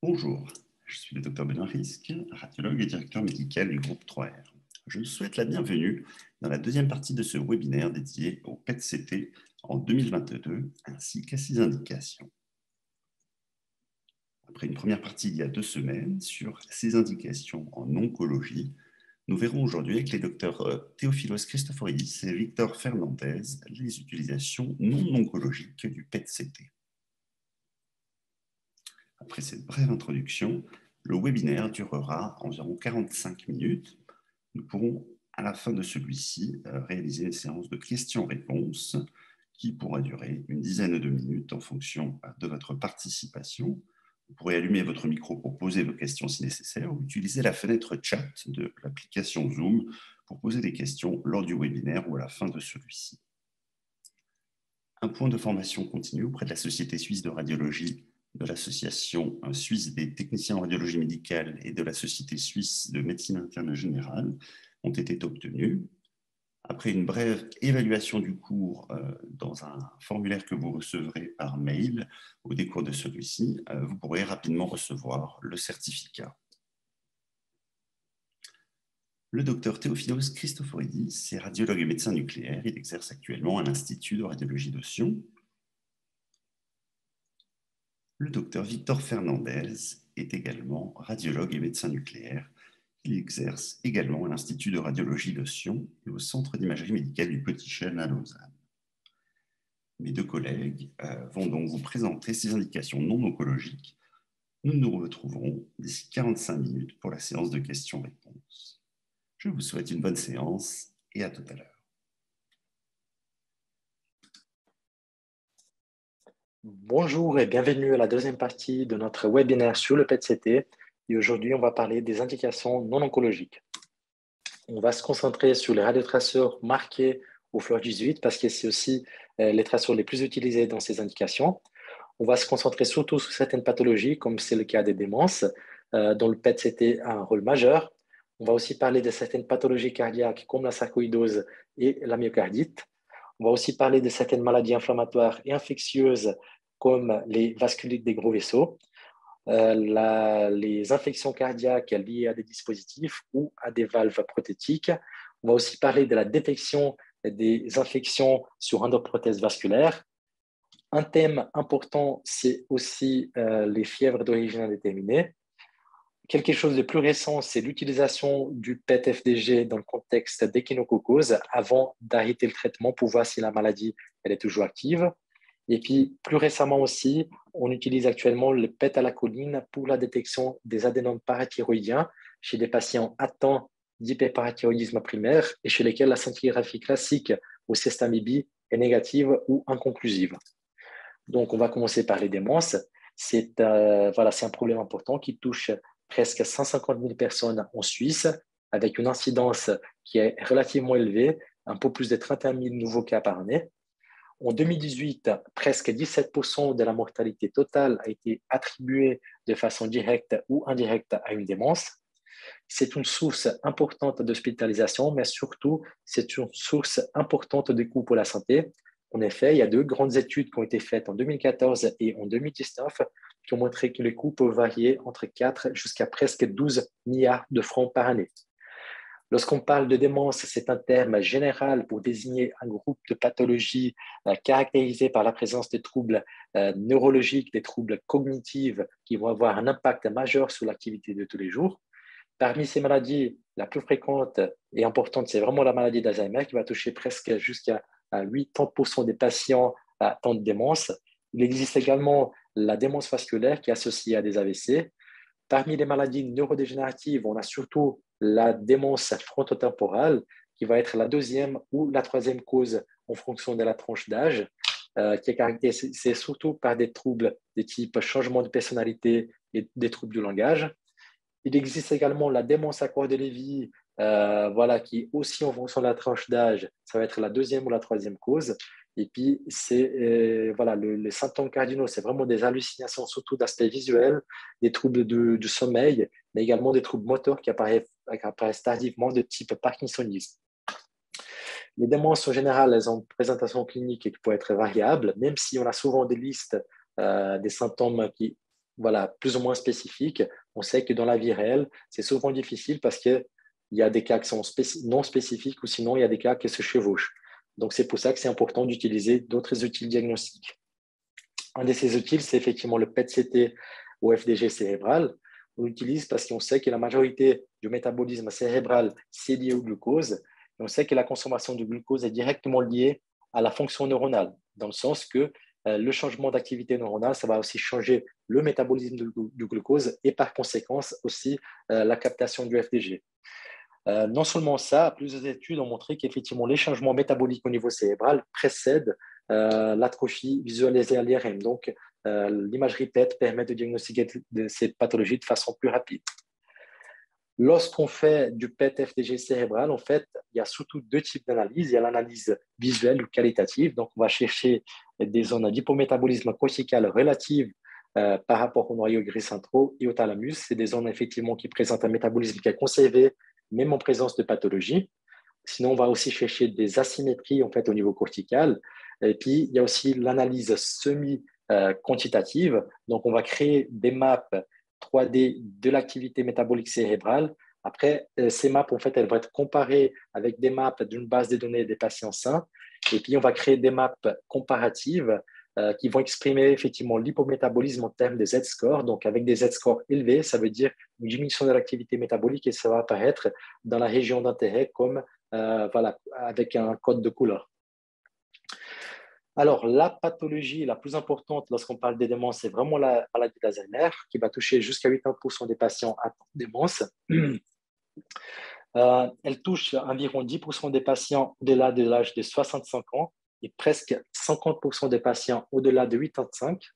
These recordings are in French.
Bonjour, je suis le docteur Benoît Risque, radiologue et directeur médical du groupe 3R. Je vous souhaite la bienvenue dans la deuxième partie de ce webinaire dédié au PET-CT en 2022 ainsi qu'à ses indications. Après une première partie il y a 2 semaines sur ses indications en oncologie, nous verrons aujourd'hui avec les docteurs Théophilos Christoforidis et Victor Fernandez les utilisations non oncologiques du PET-CT. Après cette brève introduction, le webinaire durera environ 45 minutes. Nous pourrons, à la fin de celui-ci, réaliser une séance de questions-réponses qui pourra durer une dizaine de minutes en fonction de votre participation. Vous pourrez allumer votre micro pour poser vos questions si nécessaire ou utiliser la fenêtre chat de l'application Zoom pour poser des questions lors du webinaire ou à la fin de celui-ci. Un point de formation continue auprès de la Société suisse de radiologie, de l'Association suisse des techniciens en radiologie médicale et de la Société suisse de médecine interne générale ont été obtenus. Après une brève évaluation du cours dans un formulaire que vous recevrez par mail au décours de celui-ci, vous pourrez rapidement recevoir le certificat. Le docteur Théophilos Christoforidis est radiologue et médecin nucléaire. Il exerce actuellement à l'Institut de radiologie de Sion. Le docteur Victor Fernandez est également radiologue et médecin nucléaire. Il exerce également à l'Institut de radiologie de Sion et au Centre d'imagerie médicale du Petit Chêne à Lausanne. Mes 2 collègues vont donc vous présenter ces indications non oncologiques. Nous nous retrouverons d'ici 45 minutes pour la séance de questions-réponses. Je vous souhaite une bonne séance et à tout à l'heure. Bonjour et bienvenue à la deuxième partie de notre webinaire sur le PET-CT. Et aujourd'hui, on va parler des indications non oncologiques. On va se concentrer sur les radiotraceurs marqués au fluor 18 parce que c'est aussi les traceurs les plus utilisés dans ces indications. On va se concentrer surtout sur certaines pathologies, comme c'est le cas des démences, dont le PET-CT a un rôle majeur. On va aussi parler de certaines pathologies cardiaques comme la sarcoïdose et la myocardite. On va aussi parler de certaines maladies inflammatoires et infectieuses comme les vasculites des gros vaisseaux, les infections cardiaques liées à des dispositifs ou à des valves prothétiques. On va aussi parler de la détection des infections sur endoprothèse vasculaire. Un thème important, c'est aussi les fièvres d'origine indéterminée. Quelque chose de plus récent, c'est l'utilisation du PET-FDG dans le contexte d'échinococose avant d'arrêter le traitement pour voir si la maladie elle est toujours active. Et puis, plus récemment aussi, on utilise actuellement le PET à la choline pour la détection des adénomes parathyroïdiens chez des patients atteints d'hyperparathyroïdisme primaire et chez lesquels la scintigraphie classique au sestamibie est négative ou inconclusive. Donc, on va commencer par les démences. C'est un problème important qui touche presque 150 000 personnes en Suisse, avec une incidence qui est relativement élevée, un peu plus de 31 000 nouveaux cas par année. En 2018, presque 17% de la mortalité totale a été attribuée de façon directe ou indirecte à une démence. C'est une source importante d'hospitalisation, mais surtout, c'est une source importante de coûts pour la santé. En effet, il y a 2 grandes études qui ont été faites en 2014 et en 2019 qui ont montré que les coûts peuvent varier entre 4 jusqu'à presque 12 milliards de francs par année. Lorsqu'on parle de démence, c'est un terme général pour désigner un groupe de pathologies caractérisées par la présence de troubles neurologiques, des troubles cognitifs qui vont avoir un impact majeur sur l'activité de tous les jours. Parmi ces maladies, la plus fréquente et importante, c'est vraiment la maladie d'Alzheimer qui va toucher presque jusqu'à 80% des patients atteints de démence. Il existe également la démence vasculaire qui est associée à des AVC. Parmi les maladies neurodégénératives, on a surtout la démence frontotemporale qui va être la 2e ou la 3e cause en fonction de la tranche d'âge, qui est caractérisée surtout par des troubles de type changement de personnalité et des troubles du langage. Il existe également la démence à corps de Lévy, qui aussi en fonction de la tranche d'âge, ça va être la 2e ou la 3e cause. Et puis, les symptômes cardinaux, c'est vraiment des hallucinations, surtout d'aspect visuel, des troubles du sommeil, mais également des troubles moteurs qui apparaissent tardivement de type parkinsonisme. Les démences, en général, elles ont une présentation clinique qui peut être variable, même si on a souvent des listes des symptômes qui voilà, plus ou moins spécifiques. On sait que dans la vie réelle, c'est souvent difficile parce qu'il y a des cas qui sont non spécifiques ou sinon il y a des cas qui se chevauchent. Donc, c'est pour ça que c'est important d'utiliser d'autres outils diagnostiques. Un de ces outils, c'est effectivement le PET-CT ou FDG cérébral. On l'utilise parce qu'on sait que la majorité du métabolisme cérébral, c'est lié au glucose. Et on sait que la consommation de glucose est directement liée à la fonction neuronale, dans le sens que le changement d'activité neuronale, ça va aussi changer le métabolisme du glucose et par conséquence aussi la captation du FDG. Non seulement ça, plusieurs études ont montré qu'effectivement les changements métaboliques au niveau cérébral précèdent l'atrophie visualisée à l'IRM. Donc, l'imagerie PET permet de diagnostiquer ces pathologies de façon plus rapide. Lorsqu'on fait du PET-FDG cérébral, en fait, il y a surtout deux types d'analyses. Il y a l'analyse visuelle ou qualitative. Donc, on va chercher des zones d'hypométabolisme cortical relatives par rapport au noyau gris centraux et au thalamus. C'est des zones effectivement qui présentent un métabolisme qui est conservé, même en présence de pathologie. Sinon, on va aussi chercher des asymétries en fait, au niveau cortical. Et puis, il y a aussi l'analyse semi-quantitative. Donc, on va créer des maps 3D de l'activité métabolique cérébrale. Après, ces maps, en fait, elles vont être comparées avec des maps d'une base de données des patients sains. Et puis, on va créer des maps comparatives qui vont exprimer effectivement l'hypométabolisme en termes de Z-score. Donc, avec des Z-scores élevés, ça veut dire une diminution de l'activité métabolique et ça va apparaître dans la région d'intérêt comme voilà, avec un code de couleur. Alors, la pathologie la plus importante lorsqu'on parle des démences, c'est vraiment la maladie d'Alzheimer qui va toucher jusqu'à 80% des patients atteints de démence. Elle touche environ 10% des patients au-delà de l'âge de 65 ans et presque 50% des patients au-delà de 85.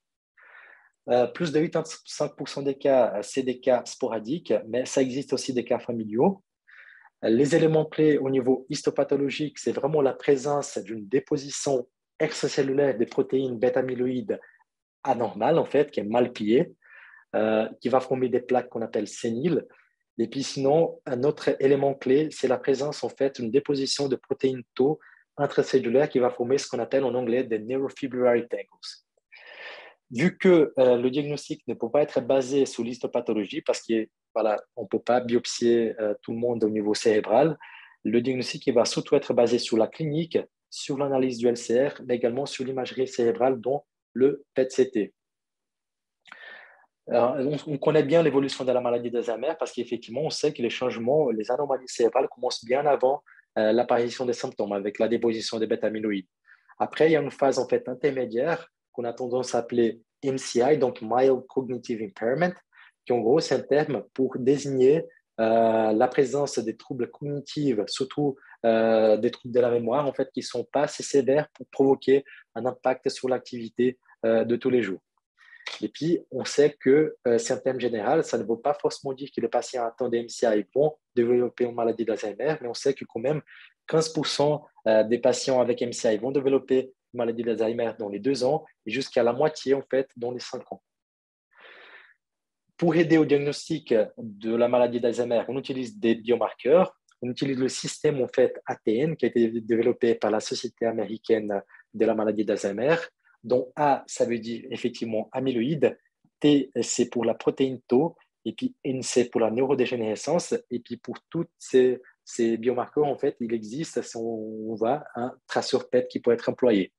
Plus de 85% des cas, c'est des cas sporadiques, mais ça existe aussi des cas familiaux. Les éléments clés au niveau histopathologique, c'est vraiment la présence d'une déposition extracellulaire des protéines bêta-amyloïdes anormales, en fait, qui est mal pliée, qui va former des plaques qu'on appelle séniles. Et puis sinon, un autre élément clé, c'est la présence, en fait, d'une déposition de protéines tau intracellulaires qui va former ce qu'on appelle en anglais des neurofibrillary tangles. Vu que le diagnostic ne peut pas être basé sur l'histopathologie, parce qu'on voilà, ne peut pas biopsier tout le monde au niveau cérébral, le diagnostic va surtout être basé sur la clinique, sur l'analyse du LCR, mais également sur l'imagerie cérébrale, dont le PET-CT. On connaît bien l'évolution de la maladie d'Alzheimer parce qu'effectivement, on sait que les changements, les anomalies cérébrales commencent bien avant l'apparition des symptômes avec la déposition des bêta-amyloïdes. Après, il y a une phase en fait intermédiaire qu'on a tendance à appeler MCI, donc Mild Cognitive Impairment, qui en gros, c'est un terme pour désigner la présence des troubles cognitifs, surtout des troubles de la mémoire, en fait, qui ne sont pas assez sévères pour provoquer un impact sur l'activité de tous les jours. Et puis, on sait que c'est un terme général, ça ne veut pas forcément dire que les patients atteints de MCI vont développer une maladie d'Alzheimer, mais on sait que quand même 15% des patients avec MCI vont développer une maladie d'Alzheimer dans les 2 ans et jusqu'à la moitié, en fait, dans les 5 ans. Pour aider au diagnostic de la maladie d'Alzheimer, on utilise des biomarqueurs. On utilise le système, en fait, ATN, qui a été développé par la Société américaine de la maladie d'Alzheimer, dont A, ça veut dire effectivement amyloïde, T, c'est pour la protéine tau, et puis N, c'est pour la neurodégénérescence. Et puis pour tous ces biomarqueurs, en fait, il existe, si on va, un traceur PET qui peut être employé.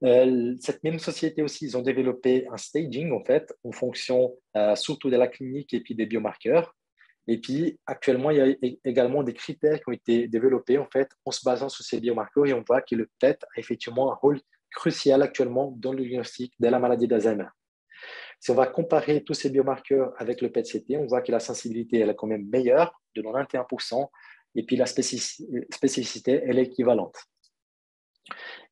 Cette même société aussi, ils ont développé un staging, en fait, en fonction surtout de la clinique et puis des biomarqueurs. Et puis, actuellement, il y a également des critères qui ont été développés, en fait, en se basant sur ces biomarqueurs et on voit que le PET a effectivement un rôle crucial actuellement dans le diagnostic de la maladie d'Alzheimer. Si on va comparer tous ces biomarqueurs avec le PET-CT, on voit que la sensibilité, elle est quand même meilleure, de 91%, et puis la spécificité, elle est équivalente.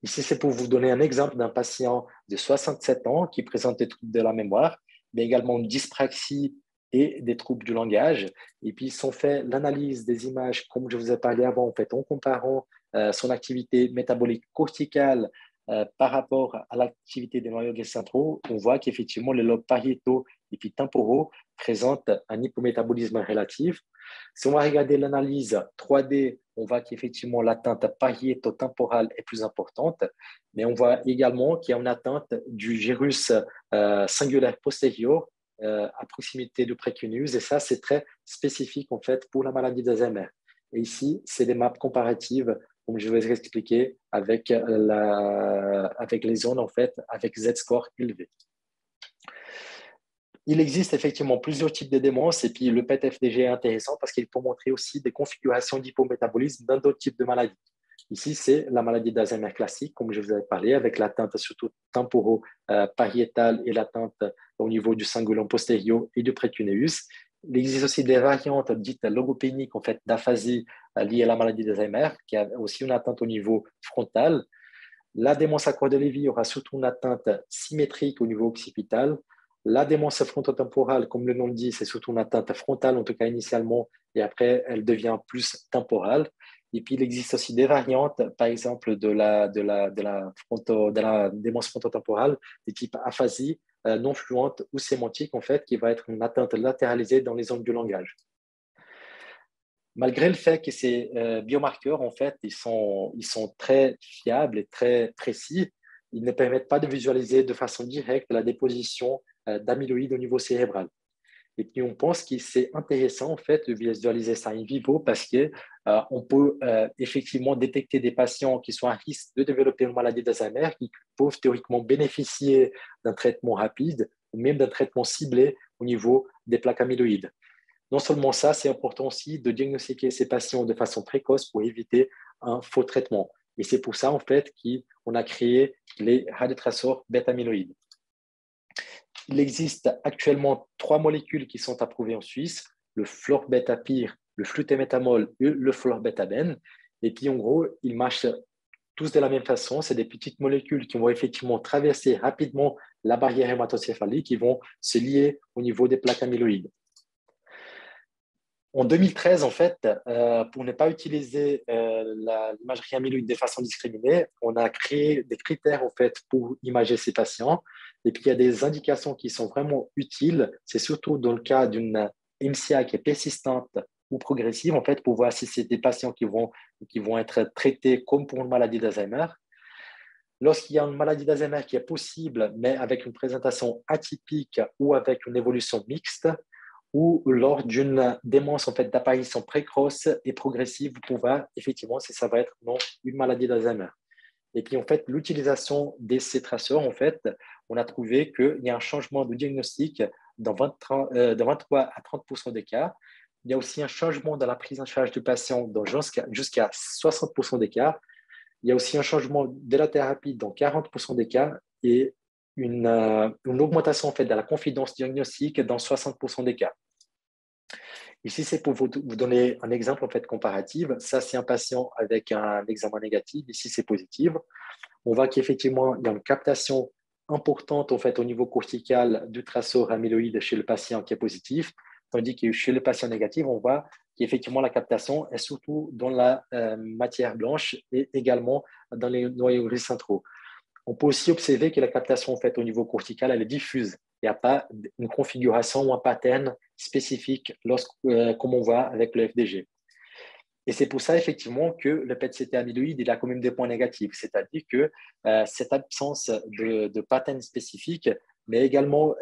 Ici, c'est pour vous donner un exemple d'un patient de 67 ans qui présente des troubles de la mémoire, mais également une dyspraxie et des troubles du langage. Et puis, ils ont fait l'analyse des images, comme je vous ai parlé avant, en fait, en comparant son activité métabolique corticale par rapport à l'activité des noyaux centraux. On voit qu'effectivement, les lobes pariétaux et puis temporaux présentent un hypométabolisme relatif. Si on va regarder l'analyse 3D on voit qu'effectivement l'atteinte pariéto-temporale est plus importante, mais on voit également qu'il y a une atteinte du gyrus singulaire postérieur à proximité du précunius, et ça, c'est très spécifique en fait pour la maladie d'Alzheimer. Et ici, c'est des maps comparatives, comme je vais expliquer, avec les zones en fait, avec Z-score élevé. Il existe effectivement plusieurs types de démences et puis le PET-FDG est intéressant parce qu'il peut montrer aussi des configurations d'hypométabolisme dans d'autres types de maladies. Ici, c'est la maladie d'Alzheimer classique, comme je vous avais parlé, avec l'atteinte surtout temporo-pariétale et l'atteinte au niveau du cingulum postérieur et du précuneus. Il existe aussi des variantes dites logopéniques, en fait, d'aphasie liées à la maladie d'Alzheimer, qui a aussi une atteinte au niveau frontal. La démence à croix de Lévy aura surtout une atteinte symétrique au niveau occipital. La démence frontotemporale, comme le nom le dit, c'est surtout une atteinte frontale, en tout cas initialement, et après, elle devient plus temporale. Et puis, il existe aussi des variantes, par exemple, de la démence frontotemporale, de type aphasie non fluente ou sémantique, en fait, qui va être une atteinte latéralisée dans les zones du langage. Malgré le fait que ces biomarqueurs, en fait, ils sont très fiables et très précis, ils ne permettent pas de visualiser de façon directe la déposition d'amyloïdes au niveau cérébral. Et puis, on pense que c'est intéressant, en fait, de visualiser ça in vivo parce qu'on peut effectivement détecter des patients qui sont à risque de développer une maladie d'Alzheimer qui peuvent théoriquement bénéficier d'un traitement rapide ou même d'un traitement ciblé au niveau des plaques amyloïdes. Non seulement ça, c'est important aussi de diagnostiquer ces patients de façon précoce pour éviter un faux traitement. Et c'est pour ça, en fait, qu'on a créé les radiotraceurs bêta-amyloïdes. Il existe actuellement 3 molécules qui sont approuvées en Suisse, le florbetapir, le flutémétamol et le florbetaben. Et puis, en gros, ils marchent tous de la même façon. C'est des petites molécules qui vont effectivement traverser rapidement la barrière hématocéphalique, qui vont se lier au niveau des plaques amyloïdes. En 2013, en fait, pour ne pas utiliser l'imagerie amyloïde de façon discriminée, on a créé des critères en fait, pour imager ces patients. Et puis, il y a des indications qui sont vraiment utiles. C'est surtout dans le cas d'une MCI qui est persistante ou progressive, en fait, pour voir si c'est des patients qui vont être traités comme pour une maladie d'Alzheimer. Lorsqu'il y a une maladie d'Alzheimer qui est possible, mais avec une présentation atypique ou avec une évolution mixte, ou lors d'une démence en fait, d'apparition précoce et progressive, pour voir effectivement si ça va être non une maladie d'Alzheimer. Et puis, en fait, l'utilisation de ces traceurs, en fait, on a trouvé qu'il y a un changement de diagnostic dans 23 à 30% des cas. Il y a aussi un changement dans la prise en charge du patient jusqu'à 60% des cas. Il y a aussi un changement de la thérapie dans 40% des cas et une augmentation en fait, de la confidence diagnostique dans 60% des cas. Ici, c'est pour vous donner un exemple en fait, comparatif. Ça, c'est un patient avec un examen négatif. Ici, c'est positif. On voit qu'effectivement, il y a une captation importante en fait, au niveau cortical du traceur amyloïde chez le patient qui est positif, tandis que chez le patient négatif, on voit qu'effectivement, la captation est surtout dans la matière blanche et également dans les noyaux gris centraux. On peut aussi observer que la captation en fait, au niveau cortical, elle est diffuse. Il n'y a pas une configuration ou un pattern spécifique comme on voit avec le FDG. Et c'est pour ça, effectivement, que le PET-CT amyloïde, il a quand même des points négatifs. C'est-à-dire que cette absence de pattern spécifique, mais également,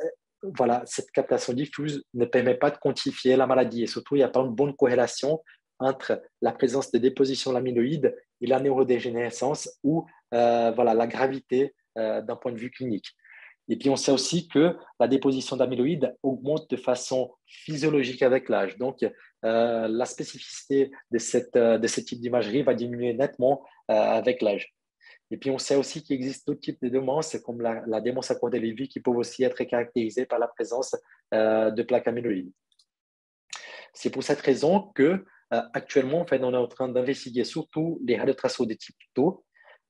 voilà, cette captation diffuse ne permet pas de quantifier la maladie. Et surtout, il n'y a pas une bonne corrélation entre la présence de déposition de l'amyloïde et la neurodégénérescence ou voilà, la gravité d'un point de vue clinique. Et puis, on sait aussi que la déposition d'amyloïde augmente de façon physiologique avec l'âge. Donc, la spécificité de ce type d'imagerie va diminuer nettement avec l'âge. Et puis, on sait aussi qu'il existe d'autres types de démences, comme la démence à croix de Lévy, qui peuvent aussi être caractérisées par la présence de plaques amyloïdes. C'est pour cette raison que actuellement, en fait, on est en train d'investiguer surtout les radiotraceurs de type tau.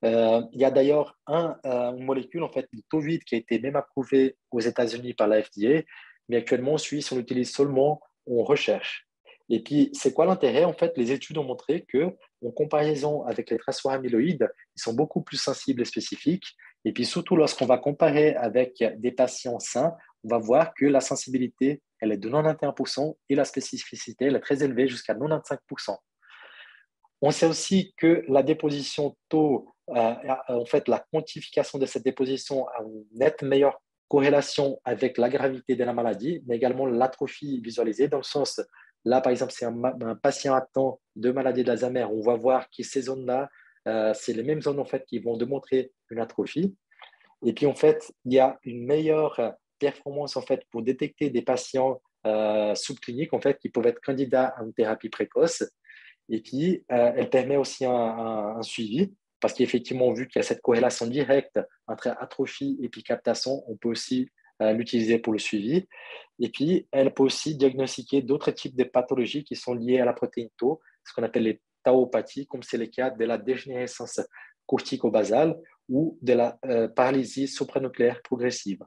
Il y a d'ailleurs une molécule, en fait, le tau-8, qui a été même approuvée aux États-Unis par la FDA, mais actuellement, en Suisse, on l'utilise seulement en recherche. Et puis, c'est quoi l'intérêt? En fait, les études ont montré qu'en comparaison avec les traceurs amyloïdes, ils sont beaucoup plus sensibles et spécifiques. Et puis, surtout, lorsqu'on va comparer avec des patients sains, on va voir que la sensibilité, elle est de 91% et la spécificité, elle est très élevée jusqu'à 95%. On sait aussi que la déposition taux, en fait, la quantification de cette déposition a une nette meilleure corrélation avec la gravité de la maladie, mais également l'atrophie visualisée, dans le sens, là, par exemple, c'est un patient atteint de maladie d'Alzheimer, on va voir que ces zones-là, c'est les mêmes zones, en fait, qui vont démontrer une atrophie. Et puis, en fait, il y a une meilleure performance, en fait, pour détecter des patients subcliniques, en fait, qui peuvent être candidats à une thérapie précoce. Et puis, elle permet aussi un suivi, parce qu'effectivement, vu qu'il y a cette corrélation directe entre atrophie et puis captation, on peut aussi l'utiliser pour le suivi. Et puis, elle peut aussi diagnostiquer d'autres types de pathologies qui sont liées à la protéine tau, ce qu'on appelle les tauopathies, comme c'est le cas de la dégénérescence cortico-basale ou de la paralysie supranucléaire progressive.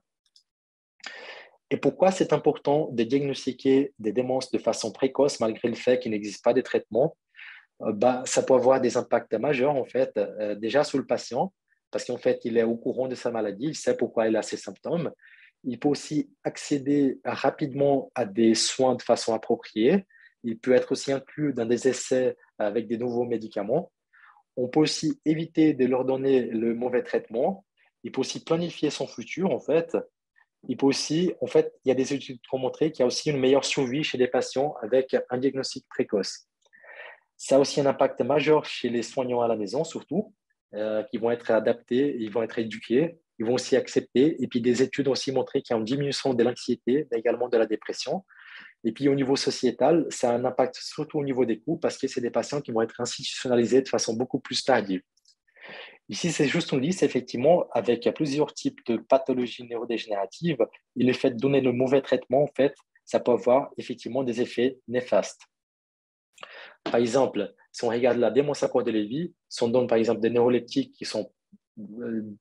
Et pourquoi c'est important de diagnostiquer des démences de façon précoce malgré le fait qu'il n'existe pas de traitement? Ça peut avoir des impacts majeurs, en fait, déjà sur le patient, parce qu'en fait, il est au courant de sa maladie, il sait pourquoi il a ces symptômes. Il peut aussi accéder rapidement à des soins de façon appropriée. Il peut être aussi inclus dans des essais avec des nouveaux médicaments. On peut aussi éviter de leur donner le mauvais traitement. Il peut aussi planifier son futur, en fait. Il peut aussi, en fait, il y a des études qui ont montré qu'il y a aussi une meilleure survie chez les patients avec un diagnostic précoce. Ça a aussi un impact majeur chez les soignants à la maison, surtout, qui vont être adaptés, ils vont être éduqués, ils vont aussi accepter. Et puis, des études ont aussi montré qu'il y a une diminution de l'anxiété, mais également de la dépression. Et puis, au niveau sociétal, ça a un impact surtout au niveau des coûts, parce que c'est des patients qui vont être institutionnalisés de façon beaucoup plus tardive. Ici, c'est juste une liste, effectivement, avec plusieurs types de pathologies neurodégénératives. Et le fait de donner le mauvais traitement, en fait, ça peut avoir effectivement des effets néfastes. Par exemple, si on regarde la démence à corps de Lévy, si on donne par exemple des neuroleptiques qui sont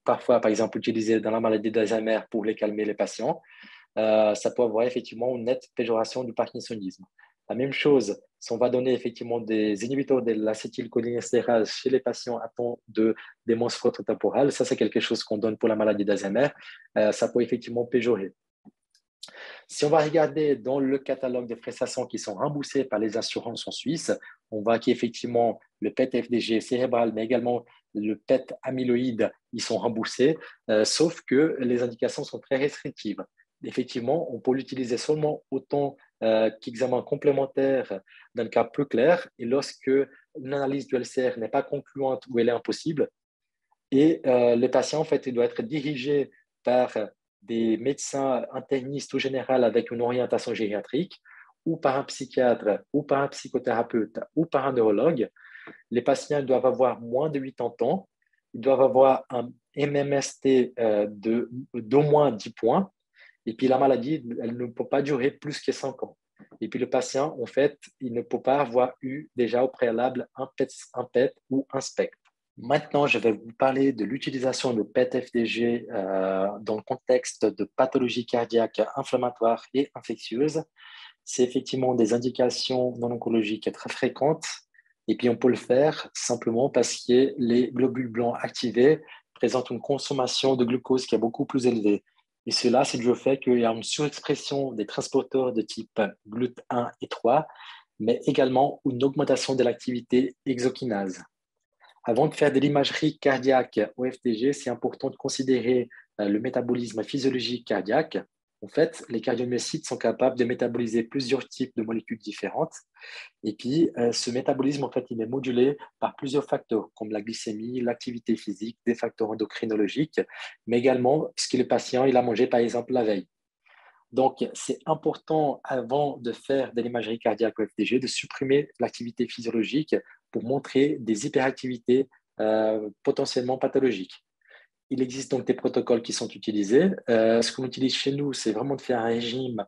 parfois, par exemple, utilisés dans la maladie d'Alzheimer pour les calmer les patients, ça peut avoir effectivement une nette péjoration du parkinsonisme. La même chose, si on va donner effectivement des inhibiteurs de l'acétylcholinestérase chez les patients atteints de démence frontotemporale, ça c'est quelque chose qu'on donne pour la maladie d'Alzheimer, ça peut effectivement péjorer. Si on va regarder dans le catalogue des prestations qui sont remboursées par les assurances en Suisse, on voit qu'effectivement le PET-FDG cérébral, mais également le PET amyloïde, ils sont remboursés, sauf que les indications sont très restrictives. Effectivement, on peut l'utiliser seulement autant qu'examen complémentaire dans le cas peu clair et lorsque une analyse du LCR n'est pas concluante ou elle est impossible. Et le patient, en fait, il doit être dirigé par des médecins internistes ou généraux avec une orientation gériatrique, ou par un psychiatre, ou par un psychothérapeute, ou par un neurologue. Les patients doivent avoir moins de 80 ans, ils doivent avoir un MMST d'au moins 10 points, et puis la maladie, elle ne peut pas durer plus que 5 ans. Et puis le patient, en fait, il ne peut pas avoir eu déjà au préalable un PET ou un SPECT. Maintenant, je vais vous parler de l'utilisation de PET-FDG dans le contexte de pathologies cardiaques inflammatoires et infectieuses. C'est effectivement des indications non oncologiques très fréquentes. Et puis, on peut le faire simplement parce que les globules blancs activés présentent une consommation de glucose qui est beaucoup plus élevée. Et cela, c'est dû au fait qu'il y a une surexpression des transporteurs de type GLUT1 et 3, mais également une augmentation de l'activité exokinase. Avant de faire de l'imagerie cardiaque au FDG, c'est important de considérer le métabolisme physiologique cardiaque. En fait, les cardiomyocytes sont capables de métaboliser plusieurs types de molécules différentes. Et puis, ce métabolisme, en fait, il est modulé par plusieurs facteurs, comme la glycémie, l'activité physique, des facteurs endocrinologiques, mais également ce que le patient il a mangé, par exemple, la veille. Donc, c'est important, avant de faire de l'imagerie cardiaque au FDG, de supprimer l'activité physiologique pour montrer des hyperactivités potentiellement pathologiques. Il existe donc des protocoles qui sont utilisés. Ce qu'on utilise chez nous, c'est vraiment de faire un régime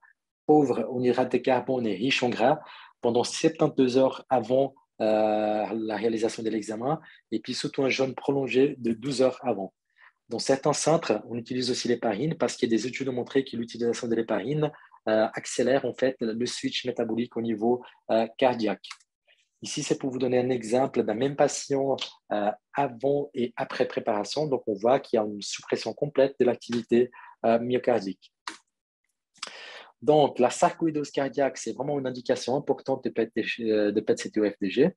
pauvre en hydrates de carbone et riche en gras pendant 72 heures avant la réalisation de l'examen, et puis surtout un jeûne prolongé de 12 heures avant. Dans certains centres, on utilise aussi l'héparine parce qu'il y a des études ont montré que l'utilisation de l'héparine accélère en fait le switch métabolique au niveau cardiaque. Ici, c'est pour vous donner un exemple d'un même patient avant et après préparation. Donc, on voit qu'il y a une suppression complète de l'activité myocardique. Donc, la sarcoïdose cardiaque, c'est vraiment une indication importante de PET-CT-FDG.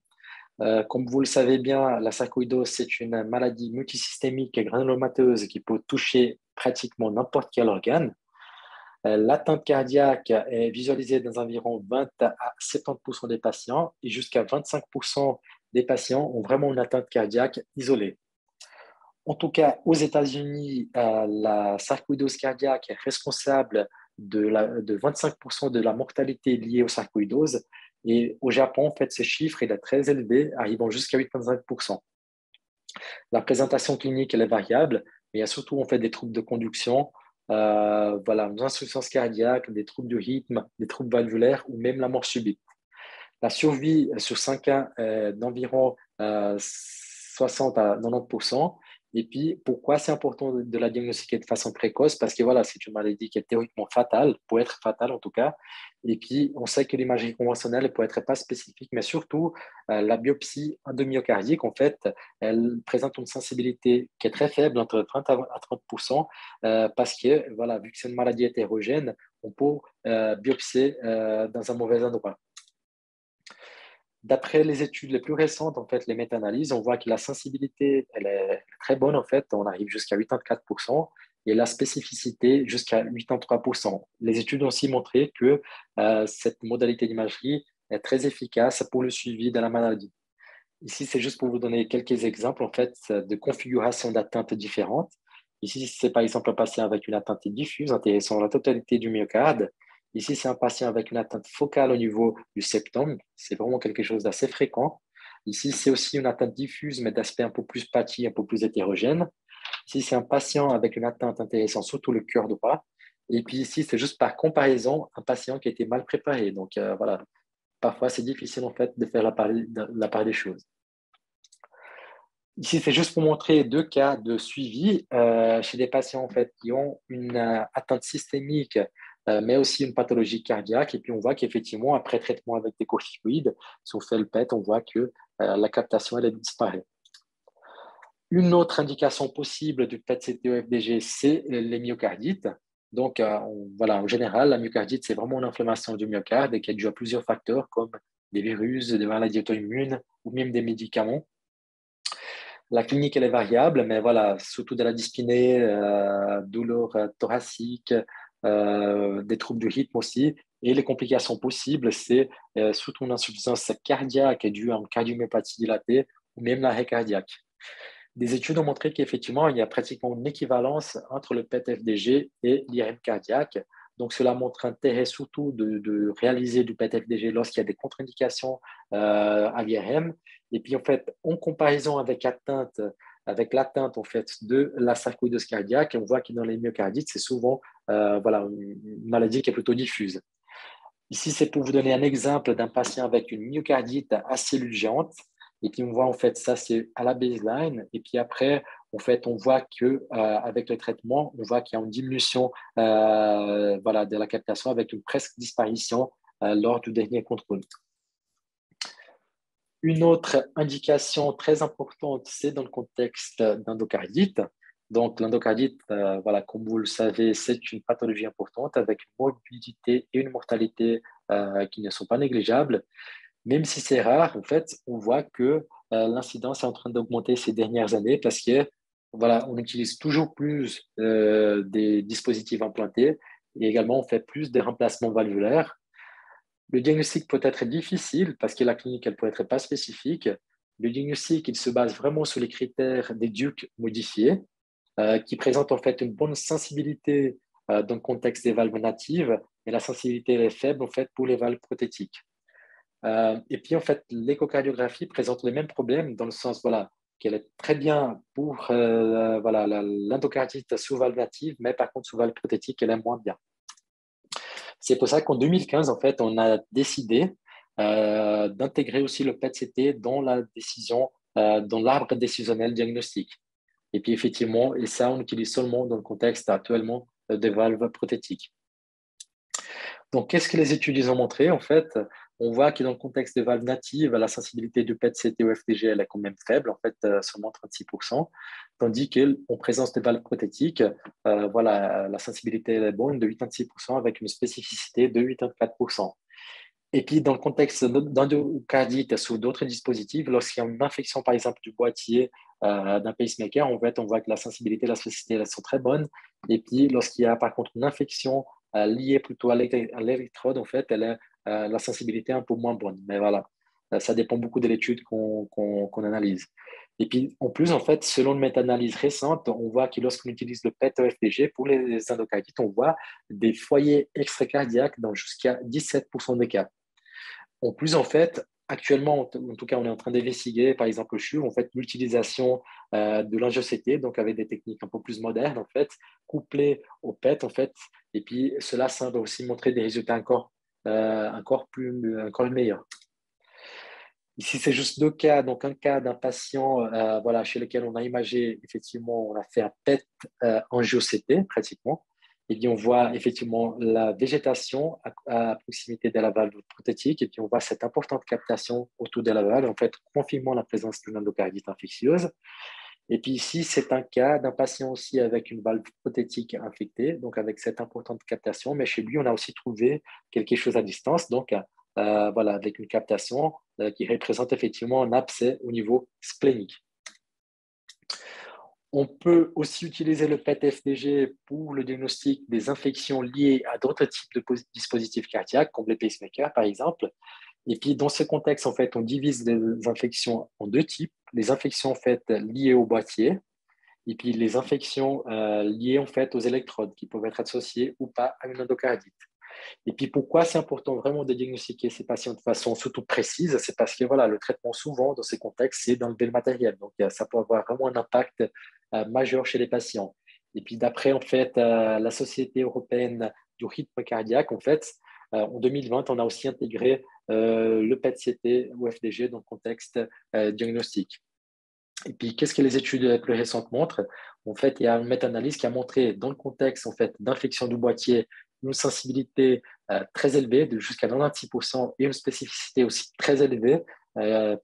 Comme vous le savez bien, la sarcoïdose, c'est une maladie multisystémique et granulomateuse qui peut toucher pratiquement n'importe quel organe. L'atteinte cardiaque est visualisée dans environ 20 à 70% des patients et jusqu'à 25% des patients ont vraiment une atteinte cardiaque isolée. En tout cas, aux États-Unis, la sarcoïdose cardiaque est responsable de 25% de la mortalité liée aux sarcoïdoses. Et au Japon, en fait, ce chiffre est très élevé, arrivant jusqu'à 8,5%. La présentation clinique elle est variable, mais il y a surtout en fait, des troubles de conduction, voilà, une insuffisance cardiaque, des troubles du rythme, des troubles valvulaires ou même la mort subite. La survie sur 5 ans est d'environ 60 à 90%. Et puis, pourquoi c'est important de la diagnostiquer de façon précoce? Parce que voilà, c'est une maladie qui est théoriquement fatale, peut être fatale en tout cas. Et puis, on sait que l'imagerie conventionnelle ne peut être pas spécifique, mais surtout, la biopsie endomyocardique, en fait, elle présente une sensibilité qui est très faible, entre 30 à 30%, parce que, voilà, vu que c'est une maladie hétérogène, on peut biopsier dans un mauvais endroit. D'après les études les plus récentes, en fait, les méta-analyses, on voit que la sensibilité, elle est très bonne, en fait. On arrive jusqu'à 84% et la spécificité jusqu'à 83%. Les études ont aussi montré que cette modalité d'imagerie est très efficace pour le suivi de la maladie. Ici, c'est juste pour vous donner quelques exemples, en fait, de configurations d'atteintes différentes. Ici, c'est par exemple un patient avec une atteinte diffuse intéressant la totalité du myocarde. Ici, c'est un patient avec une atteinte focale au niveau du septum. C'est vraiment quelque chose d'assez fréquent. Ici, c'est aussi une atteinte diffuse, mais d'aspect un peu plus patchy, un peu plus hétérogène. Ici, c'est un patient avec une atteinte intéressant surtout le cœur droit. Et puis ici, c'est juste par comparaison un patient qui a été mal préparé. Donc voilà, parfois c'est difficile en fait de faire la part des choses. Ici, c'est juste pour montrer deux cas de suivi chez des patients en fait, qui ont une atteinte systémique, mais aussi une pathologie cardiaque. Et puis, on voit qu'effectivement, après traitement avec des corticoïdes, si on fait le PET, on voit que la captation, elle disparaît. Une autre indication possible du PET-CT-OFDG, c'est les myocardites. Donc, voilà, en général, la myocardite, c'est vraiment une inflammation du myocarde et qui est due à plusieurs facteurs comme des virus, des maladies auto-immunes ou même des médicaments. La clinique, elle est variable, mais voilà, surtout de la dyspnée, douleur thoracique, des troubles du rythme aussi. Et les complications possibles, c'est surtout une insuffisance cardiaque due à une cardiomyopathie dilatée ou même l'arrêt cardiaque. Des études ont montré qu'effectivement, il y a pratiquement une équivalence entre le PET-FDG et l'IRM cardiaque. Donc, cela montre l'intérêt surtout de réaliser du PET-FDG lorsqu'il y a des contre-indications à l'IRM. Et puis, en fait, en comparaison avec l'atteinte en fait, de la sarcoïdose cardiaque, on voit que dans les myocardites, c'est souvent voilà, une maladie qui est plutôt diffuse. Ici, c'est pour vous donner un exemple d'un patient avec une myocardite à cellule géante. Et puis, on voit en fait ça, c'est à la baseline. Et puis après, en fait, on voit que avec le traitement, on voit qu'il y a une diminution voilà, de la captation avec une presque disparition lors du dernier contrôle. Une autre indication très importante, c'est dans le contexte d'endocardite. Donc, l'endocardite, voilà, comme vous le savez, c'est une pathologie importante avec une morbidité et une mortalité qui ne sont pas négligeables. Même si c'est rare, en fait, on voit que l'incidence est en train d'augmenter ces dernières années parce que voilà, on utilise toujours plus des dispositifs implantés et également on fait plus de remplacements valvulaires. Le diagnostic peut être difficile parce que la clinique elle peut être pas spécifique. Le diagnostic il se base vraiment sur les critères des DUC modifiés qui présentent en fait une bonne sensibilité dans le contexte des valves natives et la sensibilité est faible en fait pour les valves prothétiques. Et puis, en fait, l'échocardiographie présente les mêmes problèmes dans le sens voilà, qu'elle est très bien pour voilà, l'endocardite sous valve native, mais par contre, sous valve prothétique, elle est moins bien. C'est pour ça qu'en 2015, en fait, on a décidé d'intégrer aussi le PET-CT dans la décision, dans l'arbre décisionnel diagnostique. Et puis, effectivement, et ça, on utilise seulement dans le contexte actuellement des valves prothétiques. Donc, qu'est-ce que les études ont montré? En fait, on voit que dans le contexte des valves natives, la sensibilité du PET-CT au FDG elle est quand même faible, en fait, seulement 36%, tandis qu'en présence des valves prothétiques, voilà, la sensibilité est bonne de 86% avec une spécificité de 84%. Et puis, dans le contexte d'endocardite sous d'autres dispositifs, lorsqu'il y a une infection, par exemple, du boîtier d'un pacemaker, en fait, on voit que la sensibilité et la spécificité elles sont très bonnes. Et puis, lorsqu'il y a, par contre, une infection liée plutôt à l'électrode, en fait, la sensibilité est un peu moins bonne. Mais voilà, ça dépend beaucoup de l'étude qu'on analyse. Et puis, en plus, en fait, selon une méta-analyse récente, on voit que lorsqu'on utilise le PET-EFDG pour les endocardites, on voit des foyers extracardiaques dans jusqu'à 17% des cas. En plus, en fait, actuellement, en tout cas, on est en train d'investiguer, par exemple, au CHU, en fait, l'utilisation de l'angiocité, donc avec des techniques un peu plus modernes, en fait, couplées au PET, en fait, et puis cela semble aussi montrer des résultats encore meilleurs. Ici, c'est juste deux cas. Donc, un cas d'un patient voilà, chez lequel on a imagé, effectivement, on a fait un PET angio-CT pratiquement. Et puis, on voit effectivement la végétation à proximité de la valve prothétique. Et puis, on voit cette importante captation autour de la valve, en fait, confirmant la présence d'une endocardite infectieuse. Et puis ici, c'est un cas d'un patient aussi avec une valve prothétique infectée, donc avec cette importante captation. Mais chez lui, on a aussi trouvé quelque chose à distance, donc voilà, avec une captation qui représente effectivement un abcès au niveau splénique. On peut aussi utiliser le PET-FDG pour le diagnostic des infections liées à d'autres types de dispositifs cardiaques, comme les pacemakers par exemple. Et puis, dans ce contexte, en fait, on divise les infections en deux types. Les infections en fait, liées au boîtier et puis les infections liées en fait, aux électrodes qui peuvent être associées ou pas à une endocardite. Et puis, pourquoi c'est important vraiment de diagnostiquer ces patients de façon surtout précise? C'est parce que voilà, le traitement, souvent, dans ces contextes, c'est d'enlever le matériel. Donc, ça peut avoir vraiment un impact majeur chez les patients. Et puis, d'après en fait, la Société européenne du rythme cardiaque, en fait, en 2020, on a aussi intégré le PET-CT ou FDG dans le contexte diagnostic. Et puis, qu'est-ce que les études plus récentes montrent? En fait, il y a une méta-analyse qui a montré, dans le contexte en fait, d'infection du boîtier, une sensibilité très élevée, de jusqu'à 96%, et une spécificité aussi très élevée,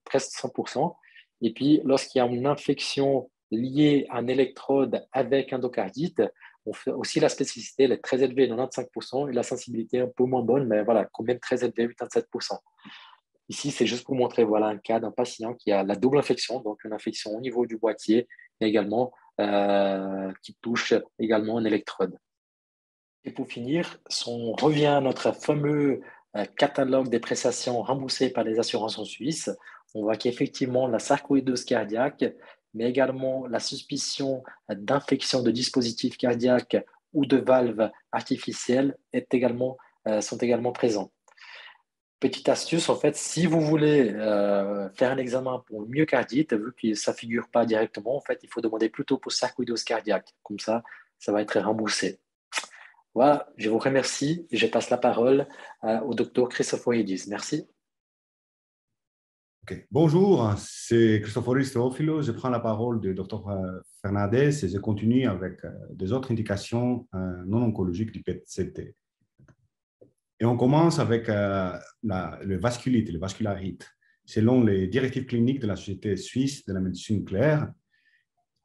presque 100%. Et puis, lorsqu'il y a une infection liée à un électrode avec endocardite, on fait aussi la spécificité, elle est très élevée, 95%, et la sensibilité un peu moins bonne, mais voilà, quand même très élevée, 87%. Ici, c'est juste pour montrer voilà, un cas d'un patient qui a la double infection, donc une infection au niveau du boîtier, mais également qui touche également un électrode. Et pour finir, si on revient à notre fameux catalogue des prestations remboursées par les assurances en Suisse, on voit qu'effectivement la sarcoïdose cardiaque, mais également la suspicion d'infection de dispositifs cardiaques ou de valves artificielles sont également présents. Petite astuce, en fait, si vous voulez faire un examen pour le myocardite, vu que ça ne figure pas directement, en fait, il faut demander plutôt pour sarcoïdose cardiaque. Comme ça va être remboursé. Voilà, je vous remercie et je passe la parole au docteur Christoforidis. Merci. Okay. Bonjour, c'est Christoforis Theophilos. Je prends la parole du Dr Fernandez et je continue avec des autres indications non oncologiques du PET-CT. Et on commence avec le vasculite, le vascularite. Selon les directives cliniques de la Société suisse de la médecine nucléaire,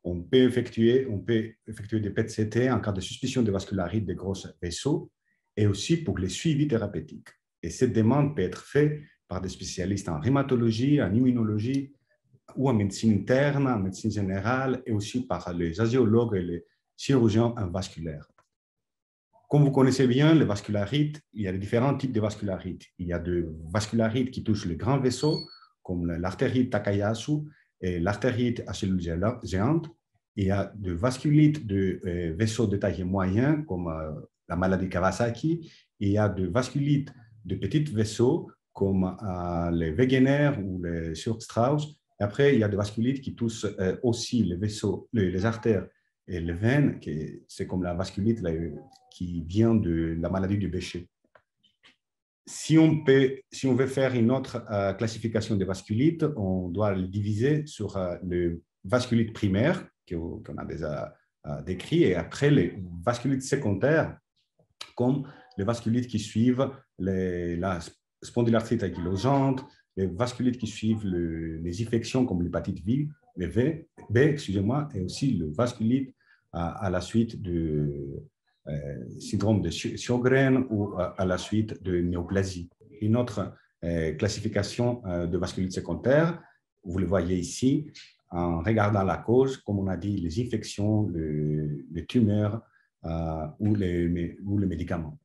on peut effectuer des PET-CT en cas de suspicion de vascularite des gros vaisseaux et aussi pour les suivis thérapeutiques. Et cette demande peut être faite par des spécialistes en rhumatologie, en immunologie ou en médecine interne, en médecine générale et aussi par les angiologues et les chirurgiens vasculaires. Comme vous connaissez bien les vascularites, il y a différents types de vascularites. Il y a des vascularites qui touchent les grands vaisseaux, comme l'artérite Takayasu et l'artérite à cellules géantes. Il y a des vasculites de vaisseaux de taille moyenne, comme la maladie Kawasaki. Il y a des vasculites de petits vaisseaux, comme les Wegener ou les Strauss. Et après, il y a des vasculites qui touchent aussi les vaisseaux, les artères et les veines, c'est comme la vasculite qui vient de la maladie du Béchet. Si on veut faire une autre classification des vasculites, on doit le diviser sur le vasculite primaire, qu'on a déjà décrit, et après les vasculites secondaires, comme les vasculites qui suivent la spondylarthrite ankylosante, les vasculites qui suivent les infections comme l'hépatite B, et aussi le vasculite à la suite du syndrome de Sjögren ou à la suite de néoplasie. une autre classification de vasculite secondaire. Vous le voyez ici, en regardant la cause, comme on a dit, les infections, les tumeurs ou les médicaments.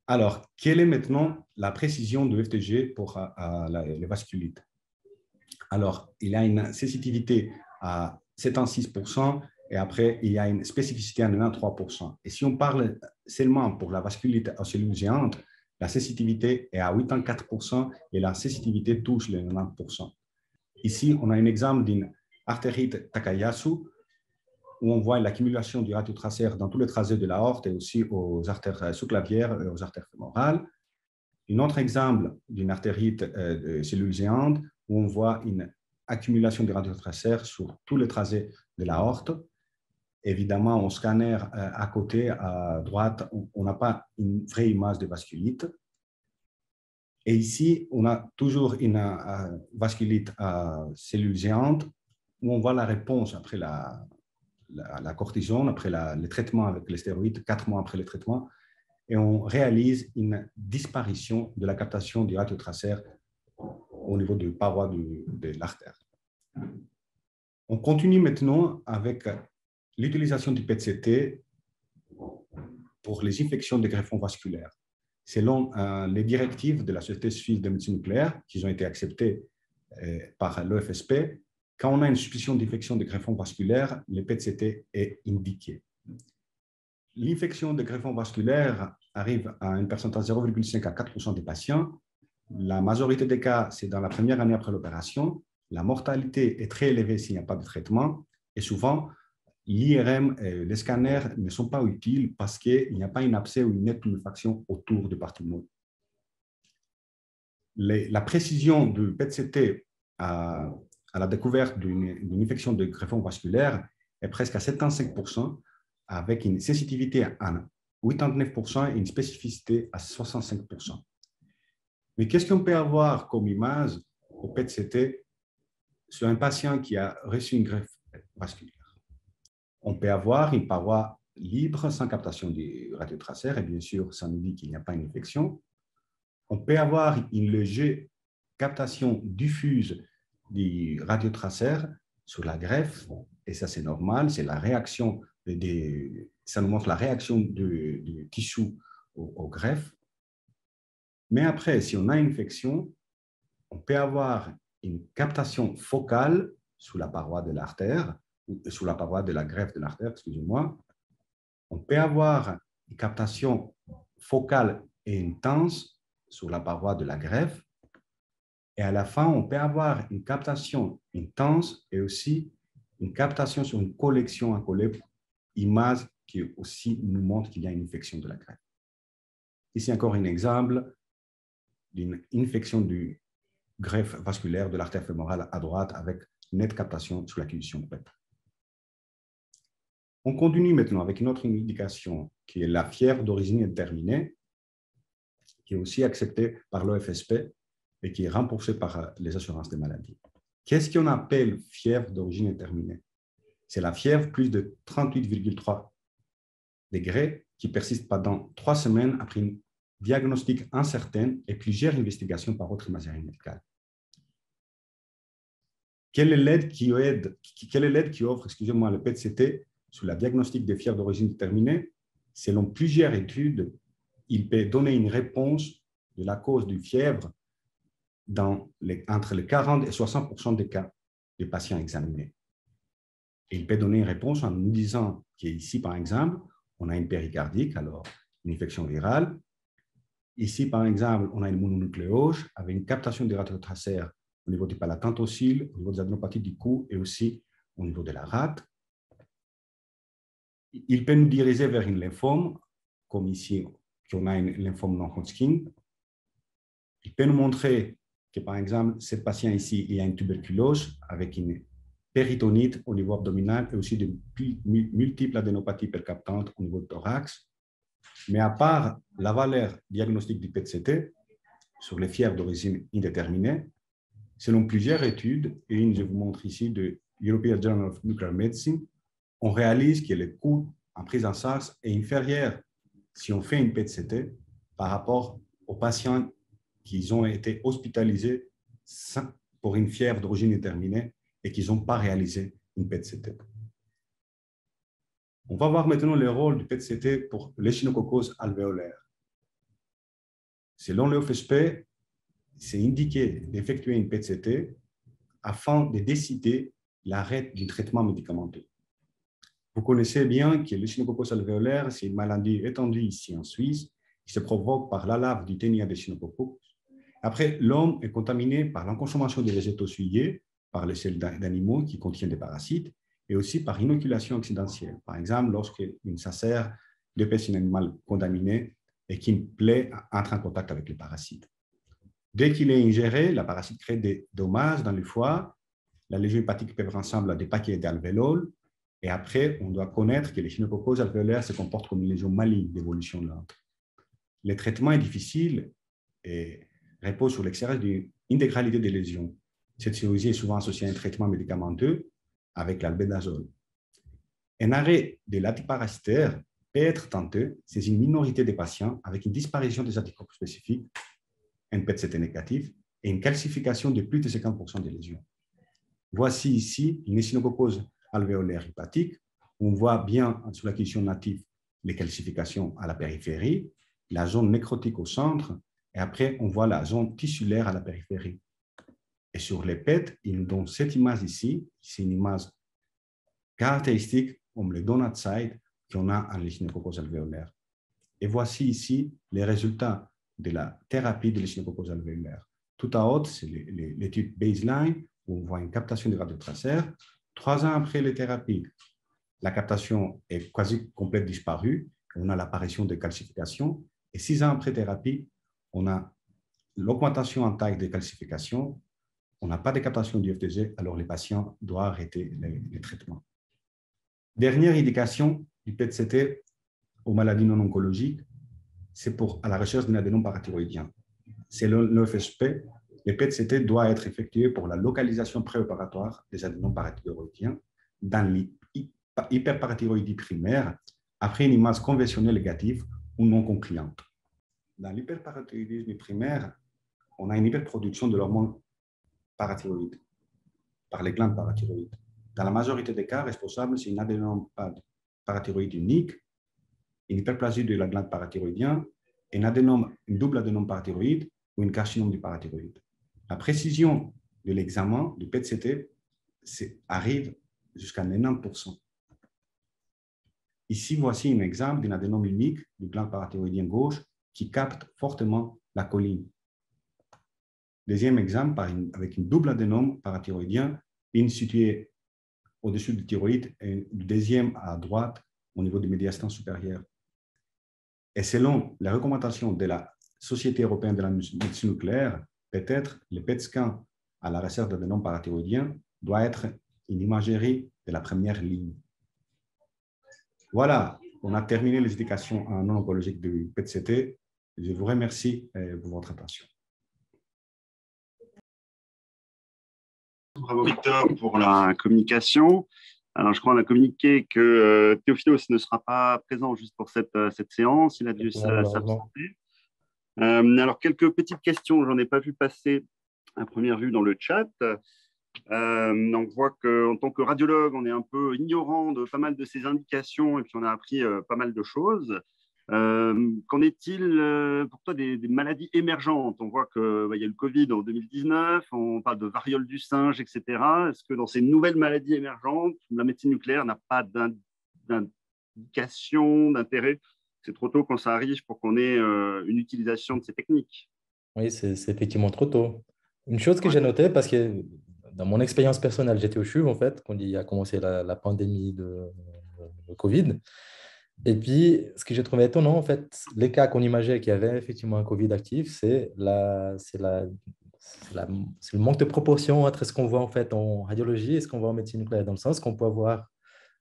Alors, quelle est maintenant la précision de FDG pour les vasculites? Alors, il y a une sensitivité à 76% et après, il y a une spécificité à 93%. Et si on parle seulement pour la vasculite aux cellules géantes, la sensitivité est à 84% et la sensitivité touche les 90%. Ici, on a un exemple d'une artérite Takayasu où on voit l'accumulation du radiotracère dans tous les tracés de l'aorte et aussi aux artères sous-clavières et aux artères fémorales. Un autre exemple d'une artérite de cellules géantes où on voit une accumulation de radiotracère sur tous les tracés de l'aorte. Évidemment, au scanner à côté, à droite, on n'a pas une vraie image de vasculite. Et ici, on a toujours une vasculite à cellules géantes où on voit la réponse après la cortisone, après le traitement avec les stéroïdes, 4 mois après le traitement, et on réalise une disparition de la captation du radiotracère au niveau de paroi de l'artère. On continue maintenant avec l'utilisation du PET-CT pour les infections de greffons vasculaires. Selon les directives de la Société suisse de médecine nucléaire, qui ont été acceptées par l'OFSP, quand on a une suspicion d'infection de greffons vasculaires, le PET-CT est indiqué. L'infection de greffons vasculaires arrive à un pourcentage de 0,5 à 4% des patients. La majorité des cas, c'est dans la première année après l'opération. La mortalité est très élevée s'il n'y a pas de traitement. Et souvent, l'IRM et les scanners ne sont pas utiles parce qu'il n'y a pas un abcès ou une nette tuméfaction autour du partie molle. La précision du PET-CT à la découverte d'une infection de greffon vasculaire est presque à 75%, avec une sensitivité à 89% et une spécificité à 65%. Mais qu'est-ce qu'on peut avoir comme image au PET-CT sur un patient qui a reçu une greffe vasculaire? On peut avoir une paroi libre sans captation du radiotracère et bien sûr, ça nous dit qu'il n'y a pas une infection. On peut avoir une légère captation diffuse du radiotracère sur la greffe et ça c'est normal, c'est la réaction ça nous montre la réaction du tissu au greffe. Mais après, si on a une infection, on peut avoir une captation focale sous la paroi de l'artère, ou sous la paroi de la greffe de l'artère, excusez-moi. On peut avoir une captation focale et intense sur la paroi de la greffe. Et à la fin, on peut avoir une captation intense et aussi une captation sur une collection à coller, image qui aussi nous montre qu'il y a une infection de la greffe. Ici encore un exemple d'une infection du greffe vasculaire de l'artère fémorale à droite avec nette captation sous l'acquisition de PET. On continue maintenant avec une autre indication qui est la fièvre d'origine indéterminée, qui est aussi acceptée par l'OFSP et qui est remboursée par les assurances des maladies. Qu'est-ce qu'on appelle fièvre d'origine indéterminée? C'est la fièvre plus de 38,3 degrés qui persiste pendant 3 semaines après un diagnostic incertain et plusieurs investigations par autre imagerie médicale. Quelle est l'aide qui offre, excusez-moi, le PET-CT sur la diagnostic des fièvres d'origine déterminée? Selon plusieurs études, il peut donner une réponse de la cause du fièvre entre les 40 et 60% des cas des patients examinés. Et il peut donner une réponse en nous disant qu'ici, par exemple, on a une péricardique, alors une infection virale. Ici, par exemple, on a une mononucléose avec une captation des radiotracères au niveau du palatantocyle, au niveau des adénopathies du cou et aussi au niveau de la rate. Il peut nous diriger vers une lymphome, comme ici, qu'on a une lymphome non-Hodgkin. Il peut nous montrer que, par exemple, ce patient ici, il y a une tuberculose avec une péritonite au niveau abdominal et aussi de multiples adénopathies percaptantes au niveau du thorax. Mais à part la valeur diagnostique du PET-CT sur les fièvres d'origine indéterminée, selon plusieurs études, et une je vous montre ici de European Journal of Nuclear Medicine, on réalise que le coût en prise en charge est inférieur si on fait une PET-CT par rapport aux patients qui ont été hospitalisés pour une fièvre d'origine déterminée et qui n'ont pas réalisé une PET-CT. On va voir maintenant le rôle du PET-CT pour l'échinococcose alvéolaire. Selon le FSP, c'est indiqué d'effectuer une PET-CT afin de décider l'arrêt du traitement médicamenteux. Vous connaissez bien que l'échinococcose alvéolaire, c'est une maladie étendue ici en Suisse qui se provoque par la lave du ténia d'échinococcus. Après, l'homme est contaminé par la consommation des végétaux souillés, par les selles d'animaux qui contiennent des parasites, et aussi par inoculation accidentelle. Par exemple, lorsqu'une sacère dépêche un animal contaminé et qu'une plaie entre en contact avec les parasites. Dès qu'il est ingéré, la parasite crée des dommages dans le foie. La lésion hépatique peut ressembler à des paquets d'alvéoles. Et après, on doit connaître que l'échinococcose alvéolaire se comporte comme une lésion maligne d'évolution lente. Le traitement est difficile et repose sur l'excès d'une intégralité des lésions. Cette chirurgie est souvent associée à un traitement médicamenteux avec l'albendazole. Un arrêt de l'antiparasitaire peut être tenté chez une minorité des patients avec une disparition des anticorps spécifiques, un PET-CT négatif et une calcification de plus de 50% des lésions. Voici ici une échinococcose alvéolaire hépatique. On voit bien sur la question native les calcifications à la périphérie, la zone nécrotique au centre, et après, on voit la zone tissulaire à la périphérie. Et sur les PET, ils nous donnent cette image ici. C'est une image caractéristique, comme le donut side qu'on a en l'échinococcose alvéolaire. Et voici ici les résultats de la thérapie de l'échinococcose alvéolaire. Tout en haut, c'est l'étude baseline, où on voit une captation de radiotraceurs. 3 ans après les thérapies, la captation est quasi complète disparue. On a l'apparition de calcification. Et 6 ans après thérapie, on a l'augmentation en taille des calcifications. On n'a pas de captation du FDG, alors les patients doivent arrêter les traitements. Dernière indication du PET-CT aux maladies non oncologiques, c'est à la recherche d'un adénome parathyroïdien. Selon l'OFSP, le PET-CT doit être effectué pour la localisation préopératoire des adénomes parathyroïdiens dans l'hyperparathyroïdie primaire après une image conventionnelle négative ou non concluante. Dans l'hyperparathyroïdisme primaire, on a une hyperproduction de l'hormone parathyroïde par les glandes parathyroïdes. Dans la majorité des cas, responsable, c'est une adénome parathyroïde unique, une hyperplasie de la glande parathyroïdienne, une double adénome parathyroïde ou une carcinome du parathyroïde. La précision de l'examen du PET-CT arrive jusqu'à 90%. Ici, voici un exemple d'un adénome unique du glande parathyroïdien gauche qui capte fortement la choline. Deuxième exemple, avec une double adénome parathyroïdien, une située au-dessus du thyroïde et le deuxième à droite au niveau du médiastin supérieur. Et selon les recommandations de la Société européenne de la médecine nucléaire, peut-être le PET scan à la recherche d'adénome parathyroïdien doit être une imagerie de la première ligne. Voilà, on a terminé les indications non oncologiques du PET-CT. Je vous remercie pour votre attention. Bravo Victor pour la communication. Alors, je crois qu'on a communiqué que Théophilos ne sera pas présent juste pour cette séance. Il a dû s'absenter. Alors, quelques petites questions. Je n'en ai pas vu passer à première vue dans le chat. On voit qu'en tant que radiologue, on est un peu ignorant de pas mal de ces indications et puis on a appris pas mal de choses. Qu'en est-il pour toi des maladies émergentes? On voit qu'il y a eu le Covid en 2019, on parle de variole du singe, etc. Est-ce que dans ces nouvelles maladies émergentes, la médecine nucléaire n'a pas d'indication, d'intérêt? C'est trop tôt quand ça arrive pour qu'on ait une utilisation de ces techniques. Oui, c'est effectivement trop tôt. Une chose que j'ai notée, parce que dans mon expérience personnelle, j'étais au CHUV, en fait, quand il a commencé la pandémie de Covid. Et puis, ce que j'ai trouvé étonnant, en fait, les cas qu'on imaginait qu'il y avait effectivement un Covid actif, c'est le manque de proportion entre ce qu'on voit en fait en radiologie et ce qu'on voit en médecine nucléaire, dans le sens qu'on peut avoir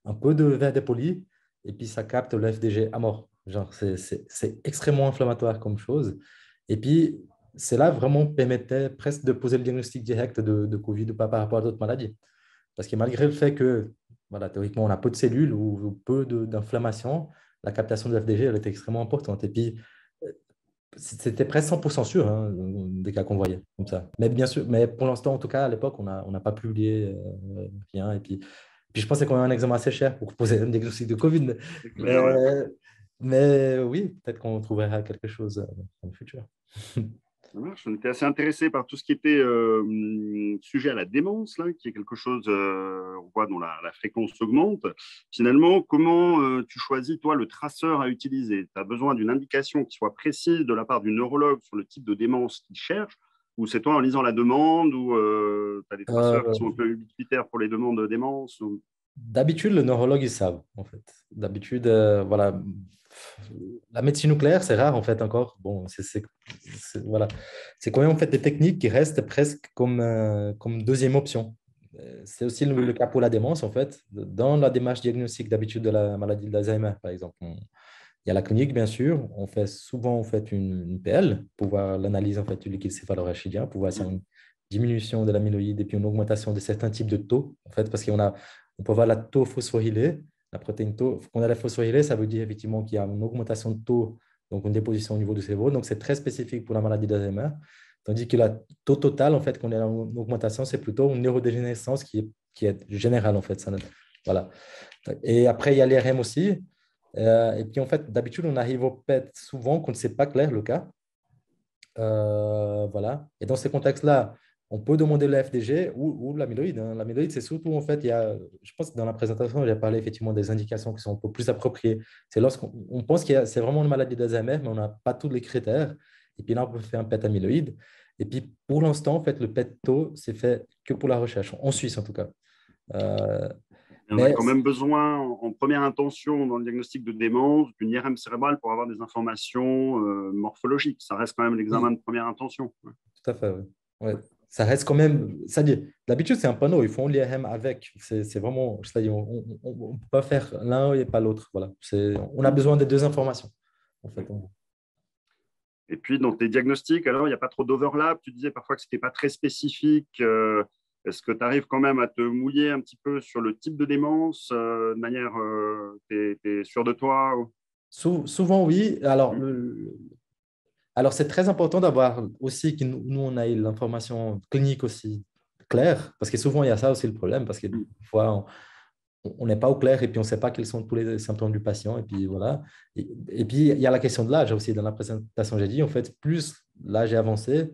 un peu de verre dépoli et puis ça capte le FDG à mort. Genre, c'est extrêmement inflammatoire comme chose. Et puis, cela vraiment permettait presque de poser le diagnostic direct de Covid ou pas par rapport à d'autres maladies. Parce que malgré le fait que, voilà, théoriquement, on a peu de cellules ou peu d'inflammation, la captation de l'FDG, elle est extrêmement importante. Et puis, c'était presque 100% sûr, hein, des cas qu'on voyait comme ça. Mais bien sûr, mais pour l'instant, en tout cas, à l'époque, on n'a pas publié rien. Et puis, je pense que c'est quand même un examen assez cher pour poser un diagnostic de Covid. C'est clair, ouais. Mais, mais oui, peut-être qu'on trouvera quelque chose dans le futur. Ça marche. On était assez intéressé par tout ce qui était sujet à la démence, là, qui est quelque chose, on voit, dont la fréquence augmente. Finalement, comment tu choisis, toi, le traceur à utiliser? Tu as besoin d'une indication qui soit précise de la part du neurologue sur le type de démence qu'il cherche, ou c'est toi en lisant la demande, ou tu as des traceurs qui Euh, sont un peu utilitaires pour les demandes de démence ou... D'habitude, les neurologues, ils savent, en fait. D'habitude, voilà. La médecine nucléaire, c'est rare, en fait, encore. Bon, voilà. C'est quand même, en fait, des techniques qui restent presque comme deuxième option. C'est aussi le cas pour la démence, en fait. Dans la démarche diagnostique, d'habitude, de la maladie d'Alzheimer, par exemple, il y a la clinique, bien sûr. On fait souvent, en fait, une PL pour voir l'analyse, en fait, du liquide céphalorachidien, pour voir s'il y a une diminution de l'amyloïde et puis une augmentation de certains types de taux, en fait, parce on peut voir la taux phosphorylée, la protéine taux. Quand on a la phosphorylée, ça veut dire effectivement qu'il y a une augmentation de taux, donc une déposition au niveau du cerveau. Donc, c'est très spécifique pour la maladie d'Alzheimer. Tandis que la taux total, en fait, quand on a une augmentation, c'est plutôt une neurodégénérescence qui est générale, en fait. Voilà. Et après, il y a l'IRM aussi. Et puis, en fait, d'habitude, on arrive au PET souvent quand ce n'est pas clair le cas. Voilà. Et dans ces contextes-là, on peut demander le FDG ou l'amyloïde. Hein. L'amyloïde, c'est surtout, en fait, je pense que dans la présentation, j'ai parlé effectivement des indications qui sont un peu plus appropriées. C'est lorsqu'on pense que c'est vraiment une maladie d'Alzheimer, mais on n'a pas tous les critères. Et puis là, on peut faire un PET amyloïde. Et puis, pour l'instant, en fait, le PET tau, c'est fait que pour la recherche, en Suisse en tout cas. Et on a Mais quand même besoin, en première intention, dans le diagnostic de démence, d'une IRM cérébrale pour avoir des informations morphologiques. Ça reste quand même l'examen oui, de première intention. tout à fait. Oui. Ouais. Ça reste quand même. C'est-à-dire, d'habitude, c'est un panneau. Ils font l'IRM avec. C'est vraiment. C'est-à-dire, on ne peut pas faire l'un et pas l'autre. Voilà. On a besoin des deux informations. En fait. Et puis, dans tes diagnostics, alors, il n'y a pas trop d'overlap. Tu disais parfois que ce n'était pas très spécifique. Est-ce que tu arrives quand même à te mouiller un petit peu sur le type de démence de manière, tu es sûr de toi ou... Souvent, oui. Alors, c'est très important d'avoir aussi que nous, on ait l'information clinique aussi claire, parce que souvent, il y a ça aussi le problème, parce que des fois, on n'est pas au clair et puis on ne sait pas quels sont tous les symptômes du patient. Et puis, voilà. Et puis, il y a la question de l'âge aussi. Dans la présentation, j'ai dit, en fait, plus l'âge est avancé,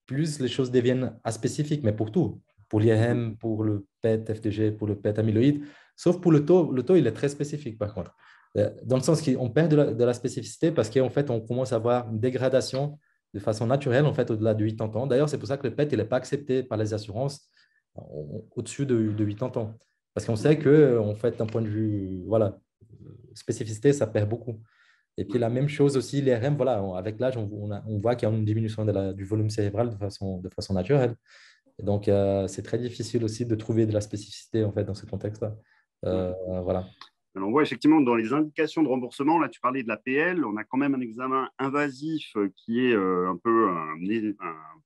plus les choses deviennent aspécifiques, mais pour tout. Pour l'IRM, pour le PET, FDG, pour le PET amyloïde. Sauf pour le taux. Le taux, il est très spécifique, par contre. Dans le sens qu'on perd de la spécificité parce qu'en fait, on commence à avoir une dégradation de façon naturelle, en fait, au-delà de 80 ans. D'ailleurs, c'est pour ça que le PET, il n'est pas accepté par les assurances au-dessus de 80 ans. Parce qu'on sait que, en fait, d'un point de vue, voilà, spécificité, ça perd beaucoup. Et puis la même chose aussi, l'IRM, voilà, avec l'âge, on voit qu'il y a une diminution du volume cérébral de façon naturelle. Et donc, c'est très difficile aussi de trouver de la spécificité en fait, dans ce contexte-là. Voilà. Alors, on voit effectivement dans les indications de remboursement, là tu parlais de la PL, on a quand même un examen invasif qui est un peu un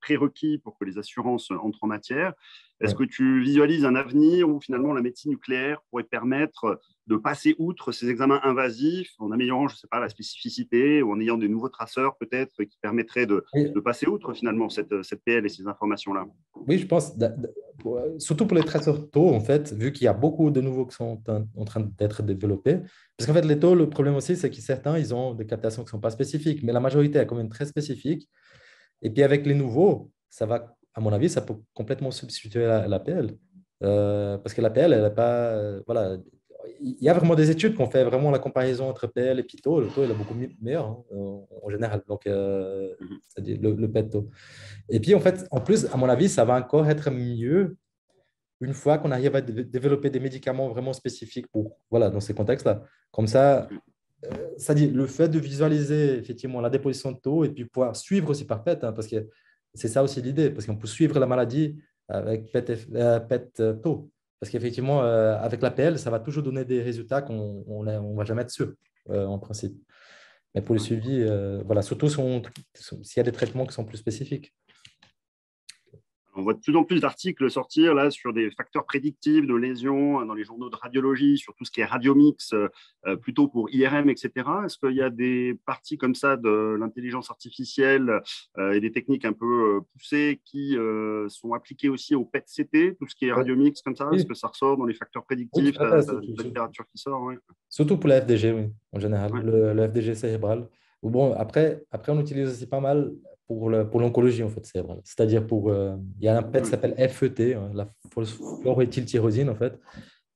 prérequis pour que les assurances entrent en matière. Est-ce Ouais. que tu visualises un avenir où finalement la médecine nucléaire pourrait permettre de passer outre ces examens invasifs en améliorant, je ne sais pas, la spécificité ou en ayant des nouveaux traceurs peut-être qui permettraient de passer outre finalement cette PL et ces informations-là? Oui, je pense, surtout pour les traceurs taux, en fait, vu qu'il y a beaucoup de nouveaux qui sont en train d'être développés. Parce qu'en fait, les taux, le problème aussi, c'est que certains, ils ont des captations qui ne sont pas spécifiques, mais la majorité est quand même très spécifique. Et puis avec les nouveaux, ça va, à mon avis, ça peut complètement substituer l'APL. Parce que l'APL, elle n'est pas. Voilà. Il y a vraiment des études qui ont fait vraiment la comparaison entre PL et PITO. Le taux, il est beaucoup meilleur hein, en général. Donc, c'est-à-dire le PET-taux. Et puis, en fait, en plus, à mon avis, ça va encore être mieux une fois qu'on arrive à développer des médicaments vraiment spécifiques pour, voilà, dans ces contextes-là. Comme ça, c'est-à-dire le fait de visualiser effectivement la déposition de taux et puis pouvoir suivre aussi par PET, hein, parce que c'est ça aussi l'idée, parce qu'on peut suivre la maladie avec PET taux. Parce qu'effectivement, avec l'APL, ça va toujours donner des résultats qu'on ne va jamais être sûr, en principe. Mais pour le suivi, voilà, surtout s'il y a des traitements qui sont plus spécifiques. On voit de plus en plus d'articles sortir là sur des facteurs prédictifs de lésions dans les journaux de radiologie, sur tout ce qui est radiomix, plutôt pour IRM, etc. Est-ce qu'il y a des parties comme ça de l'intelligence artificielle et des techniques un peu poussées qui sont appliquées aussi au PET-CT, tout ce qui est radiomix comme ça? Est-ce que ça ressort dans les facteurs prédictifs? Oui, Tu as de la littérature qui sort, ouais. surtout pour la FDG, oui, en général, Ouais. le FDG cérébral. Bon, après, on utilise aussi pas mal pour l'oncologie en fait, cérébrale. C'est-à-dire il y a un PET qui s'appelle FET, hein, la fluoroéthyltyrosine en fait.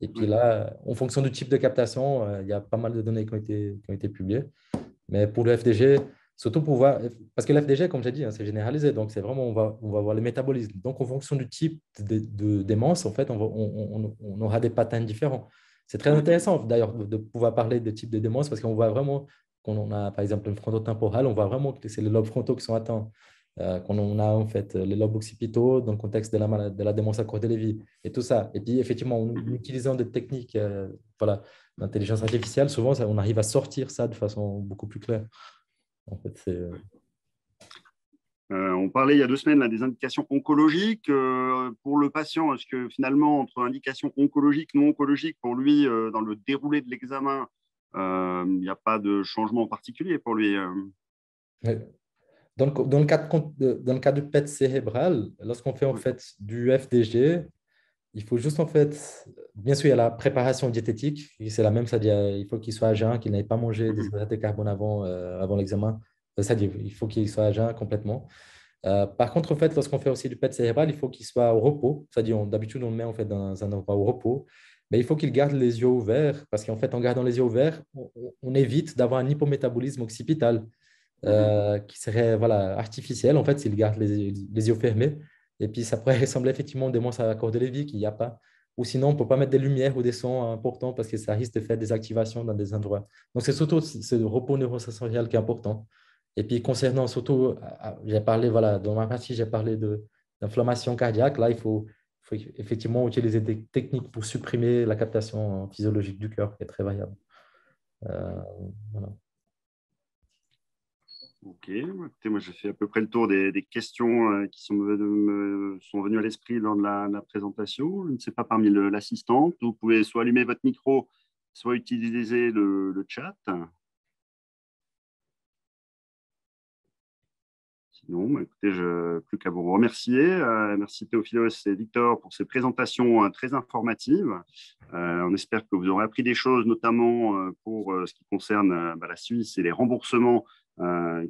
Et puis là, en fonction du type de captation, il y a pas mal de données qui ont été publiées. Mais pour le FDG, surtout pour voir, parce que le FDG, comme j'ai dit, hein, c'est généralisé, donc c'est vraiment, on va voir le métabolisme. Donc en fonction du type de démence, en fait, on aura des patterns différents. C'est très intéressant d'ailleurs de pouvoir parler de type de démence parce qu'on voit vraiment, quand on a par exemple une frontotemporale, on voit vraiment que c'est les lobes frontaux qui sont atteints. Quand on a en fait les lobes occipitaux dans le contexte de la démence à courte Lévy et tout ça. Et puis effectivement, en utilisant des techniques voilà, d'intelligence artificielle, souvent on arrive à sortir ça de façon beaucoup plus claire. En fait, on parlait il y a 2 semaines là, des indications oncologiques pour le patient. Est-ce que finalement, entre indications oncologiques, non oncologiques, pour lui, dans le déroulé de l'examen, il n'y a pas de changement particulier pour lui? Dans le cas du PET cérébral, lorsqu'on fait en fait du FDG, il faut juste en fait, bien sûr, il y a la préparation diététique, c'est la même, c'est-à-dire il faut qu'il soit à jeun, qu'il n'ait pas mangé des hydrates de carbone avant l'examen, c'est-à-dire il faut qu'il soit à jeun complètement. Par contre, en fait, lorsqu'on fait aussi du PET cérébral, il faut qu'il soit au repos, c'est-à-dire d'habitude on le met en fait dans un endroit au repos, mais il faut qu'il garde les yeux ouverts, parce qu'en fait, en gardant les yeux ouverts, on évite d'avoir un hypométabolisme occipital qui serait voilà, artificiel, en fait, s'il garde les yeux fermés. Et puis, ça pourrait ressembler effectivement à des monstres à corps de Lévy qu'il n'y a pas. Ou sinon, on ne peut pas mettre des lumières ou des sons importants parce que ça risque de faire des activations dans des endroits. Donc, c'est surtout ce repos neurosensoriel qui est important. Et puis, concernant surtout, j'ai parlé, voilà, dans ma partie, j'ai parlé d'inflammation cardiaque. Là, il faut effectivement utiliser des techniques pour supprimer la captation physiologique du cœur, qui est très variable. Voilà. Ok, écoutez, moi j'ai fait à peu près le tour des questions qui sont venues à l'esprit lors de la présentation. Je ne sais pas parmi l'assistante, vous pouvez soit allumer votre micro, soit utiliser le chat. Sinon, écoutez, plus qu'à vous remercier. Merci Théophilos et Victor pour ces présentations très informatives. On espère que vous aurez appris des choses, notamment pour ce qui concerne la Suisse et les remboursements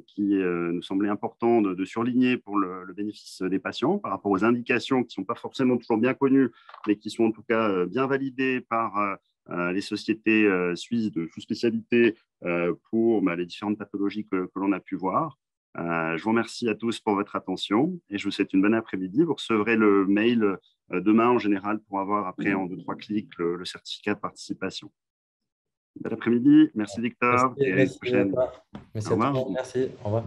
qui nous semblait important de surligner pour le bénéfice des patients par rapport aux indications qui ne sont pas forcément toujours bien connues, mais qui sont en tout cas bien validées par les sociétés suisses de sous-spécialité pour les différentes pathologies que l'on a pu voir. Je vous remercie à tous pour votre attention et je vous souhaite une bonne après-midi. Vous recevrez le mail demain en général pour avoir après en 2-3 clics le certificat de participation. Bon après-midi. Merci Victor. Merci, et à une prochaine. à toi. Merci à toi. Merci. Au revoir.